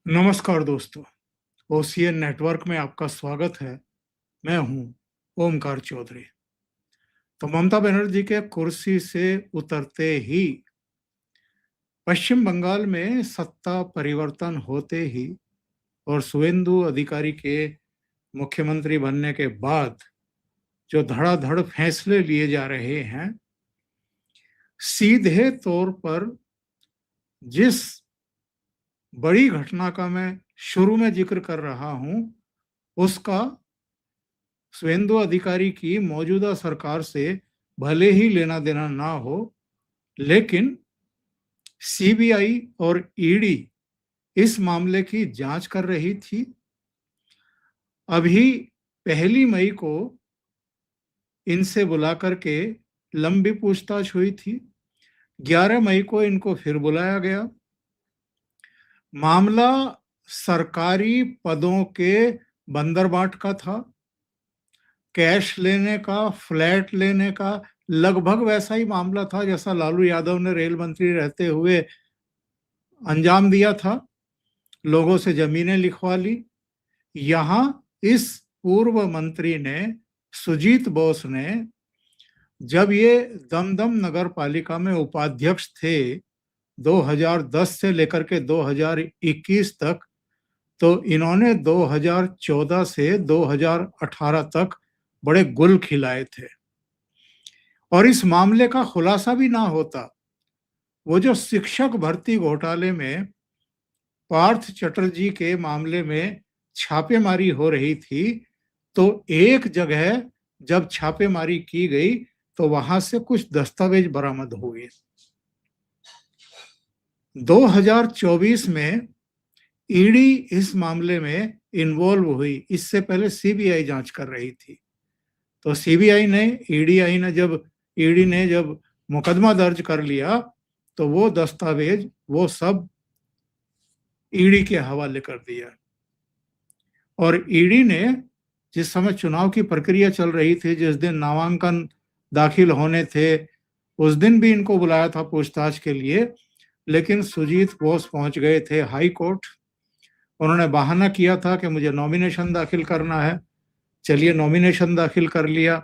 नमस्कार दोस्तों, OCN network में आपका स्वागत है। मैं हूं ओमकार चौधरी। तो ममता बनर्जी के कुर्सी से उतरते ही पश्चिम बंगाल में सत्ता परिवर्तन होते ही और शुवेंदु अधिकारी के मुख्यमंत्री बनने के बाद जो धड़ाधड़ फैसले लिए जा रहे हैं, सीधे तौर पर जिस बड़ी घटना का मैं शुरू में जिक्र कर रहा हूं, उसका शुवेंदु अधिकारी की मौजूदा सरकार से भले ही लेना देना ना हो, लेकिन सीबीआई और ईडी इस मामले की जांच कर रही थी। अभी 1 मई को इनसे बुला करके लंबी पूछताछ हुई थी। 11 मई को इनको फिर बुलाया गया। मामला सरकारी पदों के बंदरबाट का था, कैश लेने का, फ्लैट लेने का, लगभग वैसा ही मामला था जैसा लालू यादव ने रेल मंत्री रहते हुए अंजाम दिया था। लोगों से जमीनें लिखवा ली। यहां इस पूर्व मंत्री ने, सुजीत बोस ने, जब ये दमदम नगर पालिका में उपाध्यक्ष थे 2010 से लेकर के 2021 तक, तो इन्होंने 2014 से 2018 तक बड़े गुल खिलाए थे। और इस मामले का खुलासा भी ना होता, वो जो शिक्षक भर्ती घोटाले में पार्थ चटर्जी के मामले में छापेमारी हो रही थी, तो एक जगह जब छापेमारी की गई तो वहां से कुछ दस्तावेज बरामद हुए। 2024 में ईडी इस मामले में इन्वॉल्व हुई। इससे पहले सीबीआई जांच कर रही थी। तो ईडी ने जब मुकदमा दर्ज कर लिया, तो वो दस्तावेज वो सब ईडी के हवाले कर दिया। और ईडी ने जिस समय चुनाव की प्रक्रिया चल रही थी, जिस दिन नामांकन दाखिल होने थे, उस दिन भी इनको बुलाया था पूछताछ के लिए, लेकिन सुजीत बोस पहुंच गए थे हाई कोर्ट। उन्होंने बहाना किया था कि मुझे नॉमिनेशन दाखिल करना है। चलिए, नॉमिनेशन दाखिल कर लिया,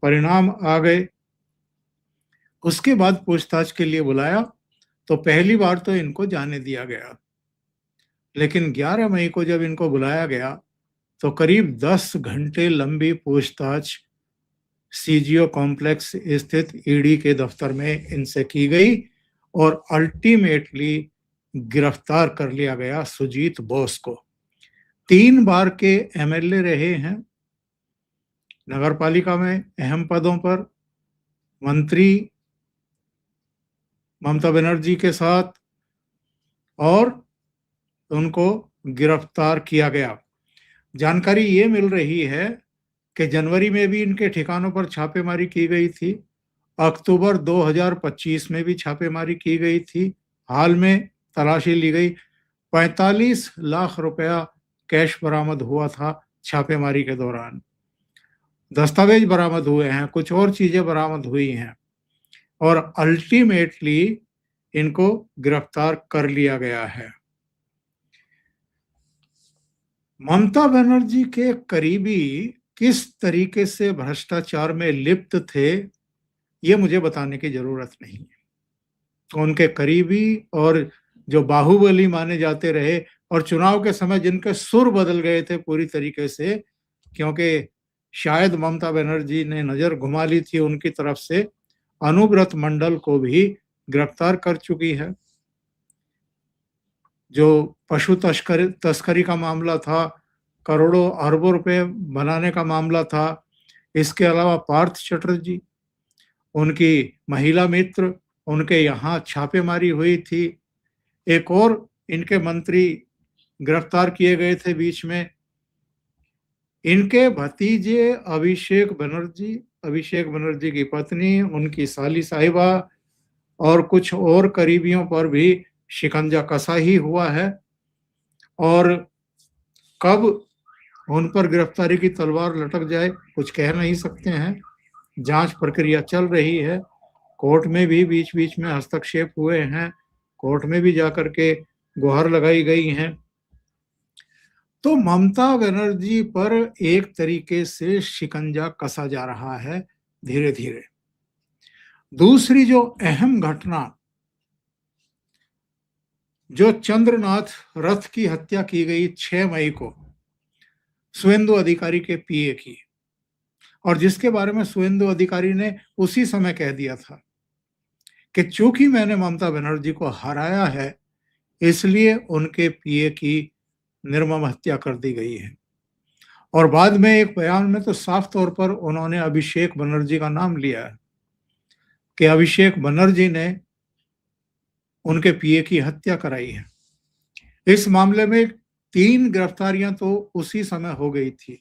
परिणाम आ गए। उसके बाद पूछताछ के लिए बुलाया तो पहली बार तो इनको जाने दिया गया, लेकिन 11 मई को जब इनको बुलाया गया तो करीब 10 घंटे लंबी पूछताछ सीजीओ कॉम्प्लेक्स स्थित ईडी के दफ्तर में इनसे की गई और अल्टीमेटली गिरफ्तार कर लिया गया सुजीत बोस को। 3 बार के एमएलए रहे हैं, नगरपालिका में अहम पदों पर, मंत्री ममता बनर्जी के साथ, और उनको गिरफ्तार किया गया। जानकारी ये मिल रही है कि जनवरी में भी इनके ठिकानों पर छापेमारी की गई थी। अक्टूबर 2025 में भी छापेमारी की गई थी। हाल में तलाशी ली गई। 45 लाख रुपया कैश बरामद हुआ था छापेमारी के दौरान। दस्तावेज बरामद हुए हैं, कुछ और चीजें बरामद हुई हैं, और अल्टीमेटली इनको गिरफ्तार कर लिया गया है। ममता बनर्जी के करीबी किस तरीके से भ्रष्टाचार में लिप्त थे, ये मुझे बताने की जरूरत नहीं है। तो उनके करीबी और जो बाहुबली माने जाते रहे, और चुनाव के समय जिनके सुर बदल गए थे पूरी तरीके से, क्योंकि शायद ममता बनर्जी ने नजर घुमा ली थी उनकी तरफ से, अनुव्रत मंडल को भी गिरफ्तार कर चुकी है। जो पशु तस्करी का मामला था, करोड़ों अरबों रुपए बनाने का मामला था। इसके अलावा पार्थ चटर्जी, उनकी महिला मित्र, उनके यहाँ छापेमारी हुई थी। एक और इनके मंत्री गिरफ्तार किए गए थे बीच में। इनके भतीजे अभिषेक बनर्जी की पत्नी, उनकी साली साहिबा और कुछ और करीबियों पर भी शिकंजा कसा ही हुआ है। और कब उन पर गिरफ्तारी की तलवार लटक जाए कुछ कह नहीं सकते हैं। जांच प्रक्रिया चल रही है। कोर्ट में भी बीच बीच में हस्तक्षेप हुए हैं। कोर्ट में भी जाकर के गुहार लगाई गई हैं। तो ममता बनर्जी पर एक तरीके से शिकंजा कसा जा रहा है धीरे धीरे। दूसरी जो अहम घटना, जो चंद्रनाथ रथ की हत्या की गई 6 मई को सुवेंदु अधिकारी के पीए की, और जिसके बारे में सुवेंदु अधिकारी ने उसी समय कह दिया था कि चूंकि मैंने ममता बनर्जी को हराया है, इसलिए उनके पीए की निर्मम हत्या कर दी गई है। और बाद में एक बयान में तो साफ तौर पर उन्होंने अभिषेक बनर्जी का नाम लिया है कि अभिषेक बनर्जी ने उनके पीए की हत्या कराई है। इस मामले में 3 गिरफ्तारियां तो उसी समय हो गई थी।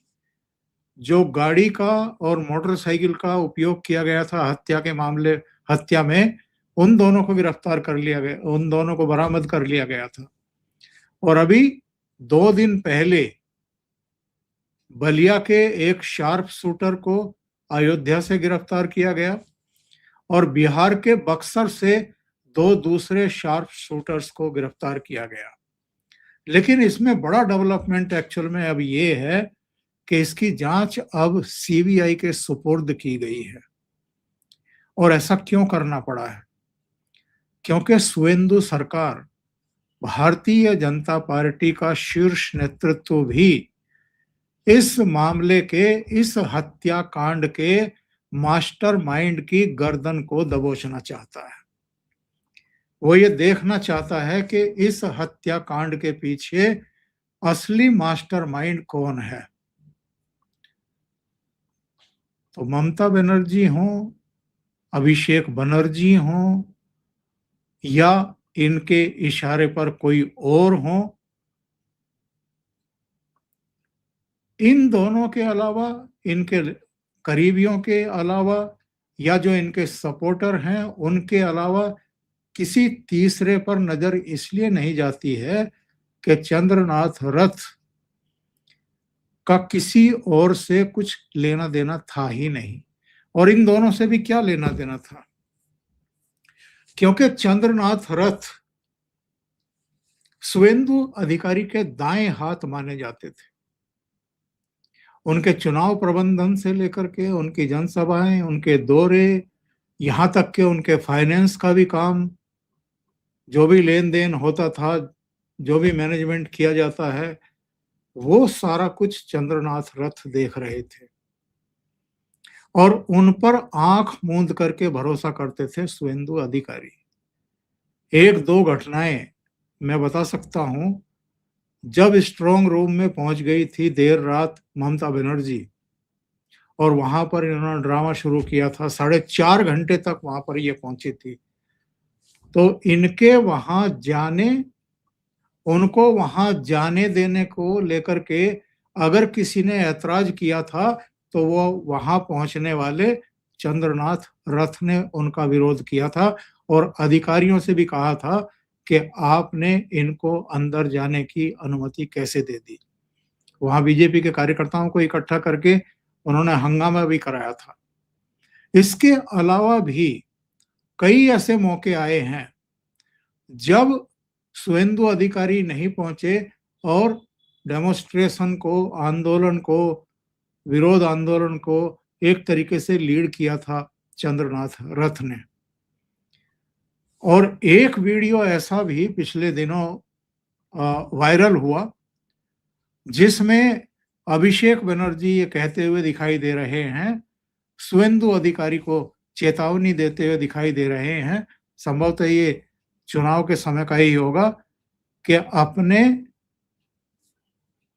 जो गाड़ी का और मोटरसाइकिल का उपयोग किया गया था हत्या में, उन दोनों को गिरफ्तार कर लिया गया, उन दोनों को बरामद कर लिया गया था। और अभी 2 दिन पहले बलिया के एक शार्प शूटर को अयोध्या से गिरफ्तार किया गया और बिहार के बक्सर से 2 दूसरे शार्प शूटर्स को गिरफ्तार किया गया। लेकिन इसमें बड़ा डेवलपमेंट एक्चुअल में अब ये है कि इसकी जांच अब सीबीआई के सुपुर्द की गई है। और ऐसा क्यों करना पड़ा है? क्योंकि सुवेंदु सरकार, भारतीय जनता पार्टी का शीर्ष नेतृत्व भी इस मामले के, इस हत्याकांड के मास्टरमाइंड की गर्दन को दबोचना चाहता है। वो ये देखना चाहता है कि इस हत्याकांड के पीछे असली मास्टरमाइंड कौन है। तो ममता बनर्जी हो, अभिषेक बनर्जी हो, या इनके इशारे पर कोई और हो, इन दोनों के अलावा, इनके करीबियों के अलावा, या जो इनके सपोर्टर हैं उनके अलावा किसी तीसरे पर नजर इसलिए नहीं जाती है कि चंद्रनाथ रथ का किसी और से कुछ लेना देना था ही नहीं। और इन दोनों से भी क्या लेना देना था? क्योंकि चंद्रनाथ रथ सुवेंदु अधिकारी के दाएं हाथ माने जाते थे। उनके चुनाव प्रबंधन से लेकर के उनकी जनसभाएं, उनके दौरे, यहां तक कि उनके फाइनेंस का भी काम, जो भी लेन देन होता था, जो भी मैनेजमेंट किया जाता है, वो सारा कुछ चंद्रनाथ रथ देख रहे थे और उन पर आंख मूंद करके भरोसा करते थे सुवेंदु अधिकारी। 1-2 घटनाएं मैं बता सकता हूं। जब स्ट्रांग रूम में पहुंच गई थी देर रात ममता बनर्जी और वहां पर इन्होंने ड्रामा शुरू किया था, 4.5 घंटे तक वहां पर ये पहुंची थी, तो इनके वहां जाने, उनको वहां जाने देने को लेकर के अगर किसी ने ऐतराज किया था तो वो वहां पहुंचने वाले चंद्रनाथ रथ ने उनका विरोध किया था और अधिकारियों से भी कहा था कि आपने इनको अंदर जाने की अनुमति कैसे दे दी। वहां बीजेपी के कार्यकर्ताओं को इकट्ठा करके उन्होंने हंगामा भी कराया था। इसके अलावा भी कई ऐसे मौके आए हैं जब सुवेंदु अधिकारी नहीं पहुंचे और डेमोन्स्ट्रेशन को, आंदोलन को, विरोध आंदोलन को एक तरीके से लीड किया था चंद्रनाथ रथ ने। और एक वीडियो ऐसा भी पिछले दिनों वायरल हुआ जिसमें अभिषेक बनर्जी ये कहते हुए दिखाई दे रहे हैं, सुवेंदु अधिकारी को चेतावनी देते हुए दिखाई दे रहे हैं, संभवतः ये चुनाव के समय का ही होगा, कि अपने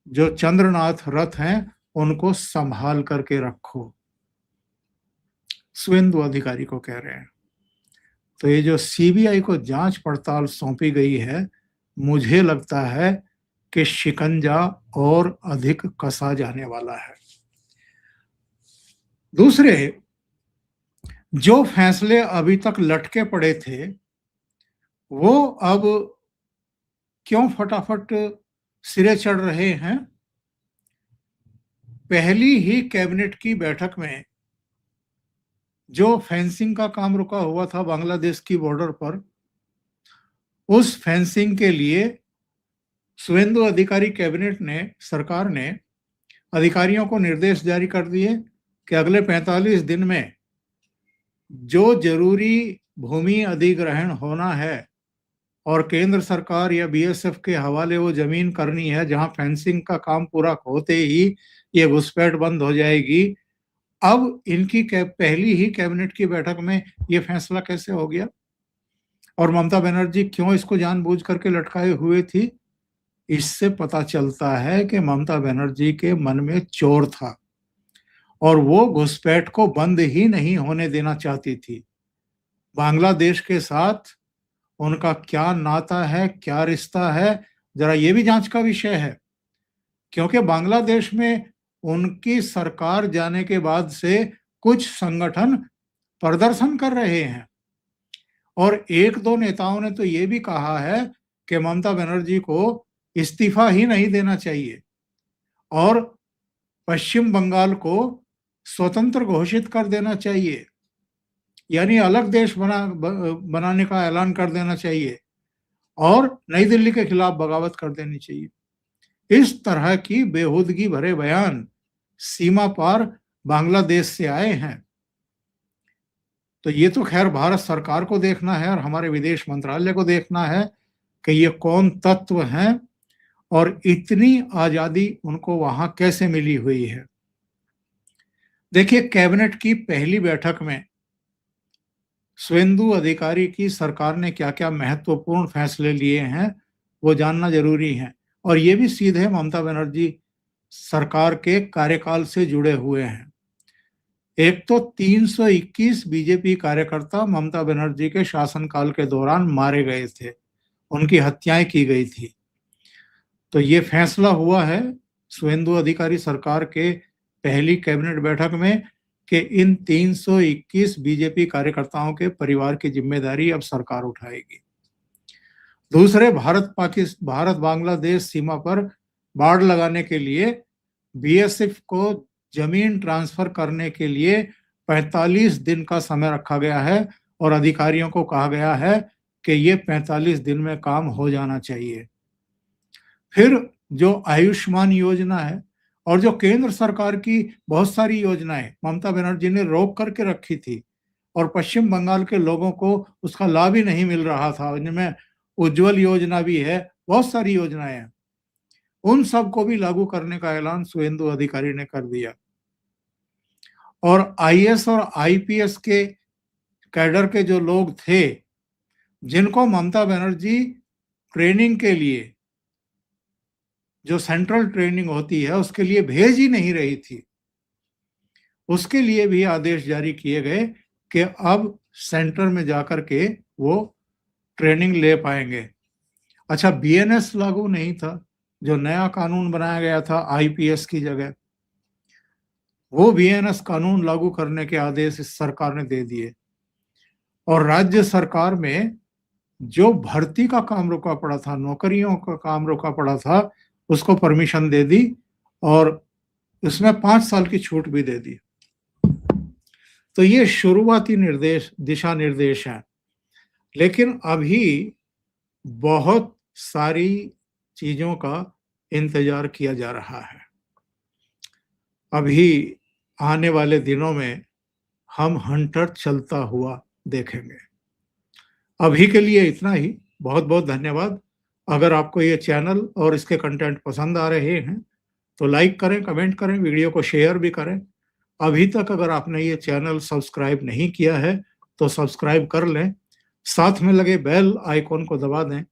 जो चंद्रनाथ रथ हैं उनको संभाल करके रखो, सुवेंदु अधिकारी को कह रहे हैं। तो ये जो सीबीआई को जांच पड़ताल सौंपी गई है, मुझे लगता है कि शिकंजा और अधिक कसा जाने वाला है। दूसरे जो फैसले अभी तक लटके पड़े थे वो अब क्यों फटाफट सिरे चढ़ रहे हैं? पहली ही कैबिनेट की बैठक में जो फेंसिंग का काम रुका हुआ था बांग्लादेश की बॉर्डर पर, उस फेंसिंग के लिए शुभेंदु अधिकारी कैबिनेट ने, सरकार ने अधिकारियों को निर्देश जारी कर दिए कि अगले 45 दिन में जो जरूरी भूमि अधिग्रहण होना है और केंद्र सरकार या बीएसएफ के हवाले वो जमीन करनी है जहां फेंसिंग का काम पूरा होते ही ये घुसपैठ बंद हो जाएगी। अब इनकी पहली ही कैबिनेट की बैठक में ये फैसला कैसे हो गया? और ममता बनर्जी क्यों इसको जानबूझ करके लटकाए हुए थी? इससे पता चलता है कि ममता बनर्जी के मन में चोर था और वो घुसपैठ को बंद ही नहीं होने देना चाहती थी। बांग्लादेश के साथ उनका क्या नाता है, क्या रिश्ता है, जरा ये भी जांच का विषय है, क्योंकि बांग्लादेश में उनकी सरकार जाने के बाद से कुछ संगठन प्रदर्शन कर रहे हैं और एक दो नेताओं ने तो ये भी कहा है कि ममता बनर्जी को इस्तीफा ही नहीं देना चाहिए और पश्चिम बंगाल को स्वतंत्र घोषित कर देना चाहिए, यानी अलग देश बनाने का ऐलान कर देना चाहिए और नई दिल्ली के खिलाफ बगावत कर देनी चाहिए। इस तरह की बेहूदगी भरे बयान सीमा पार बांग्लादेश से आए हैं। तो ये तो खैर भारत सरकार को देखना है और हमारे विदेश मंत्रालय को देखना है कि ये कौन तत्व हैं और इतनी आजादी उनको वहां कैसे मिली हुई है। देखिए, कैबिनेट की पहली बैठक में शुभेंदु अधिकारी की सरकार ने क्या क्या महत्वपूर्ण फैसले लिए हैं वो जानना जरूरी है और ये भी सीधे ममता बनर्जी सरकार के कार्यकाल से जुड़े हुए हैं। एक तो 321 बीजेपी कार्यकर्ता ममता बनर्जी के शासनकाल के दौरान मारे गए थे, उनकी हत्याएं की गई थी। तो ये फैसला हुआ है शुभेंदु अधिकारी सरकार के पहली कैबिनेट बैठक में कि इन 321 बीजेपी कार्यकर्ताओं के परिवार की जिम्मेदारी अब सरकार उठाएगी। दूसरे, भारत बांग्लादेश सीमा पर बाड़ लगाने के लिए बीएसएफ को जमीन ट्रांसफर करने के लिए 45 दिन का समय रखा गया है और अधिकारियों को कहा गया है कि ये 45 दिन में काम हो जाना चाहिए। फिर जो आयुष्मान योजना है और जो केंद्र सरकार की बहुत सारी योजनाएं ममता बनर्जी ने रोक करके रखी थी और पश्चिम बंगाल के लोगों को उसका लाभ ही नहीं मिल रहा था, उनमें उज्जवल योजना भी है, बहुत सारी योजनाएं हैं, उन सब को भी लागू करने का ऐलान शुभेंदु अधिकारी ने कर दिया। और आईएएस और आईपीएस के कैडर के जो लोग थे जिनको ममता बनर्जी ट्रेनिंग के लिए, जो सेंट्रल ट्रेनिंग होती है उसके लिए भेज ही नहीं रही थी, उसके लिए भी आदेश जारी किए गए कि अब सेंटर में जाकर के वो ट्रेनिंग ले पाएंगे। अच्छा, बीएनएस लागू नहीं था, जो नया कानून बनाया गया था आईपीएस की जगह, वो बीएनएस कानून लागू करने के आदेश इस सरकार ने दे दिए। और राज्य सरकार में जो भर्ती का काम रुका पड़ा था, नौकरियों का काम रुका पड़ा था, उसको परमिशन दे दी और उसमें 5 साल की छूट भी दे दी। तो ये शुरुआती दिशा निर्देश हैं, लेकिन अभी बहुत सारी चीजों का इंतजार किया जा रहा है। अभी आने वाले दिनों में हम हंटर चलता हुआ देखेंगे। अभी के लिए इतना ही। बहुत बहुत धन्यवाद। अगर आपको ये चैनल और इसके कंटेंट पसंद आ रहे हैं तो लाइक करें, कमेंट करें, वीडियो को शेयर भी करें। अभी तक अगर आपने ये चैनल सब्सक्राइब नहीं किया है तो सब्सक्राइब कर लें, साथ में लगे बेल आइकॉन को दबा दें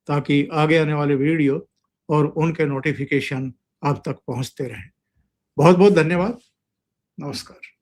ताकि आगे आने वाले वीडियो और उनके नोटिफिकेशन आप तक पहुंचते रहें। बहुत बहुत धन्यवाद। नमस्कार।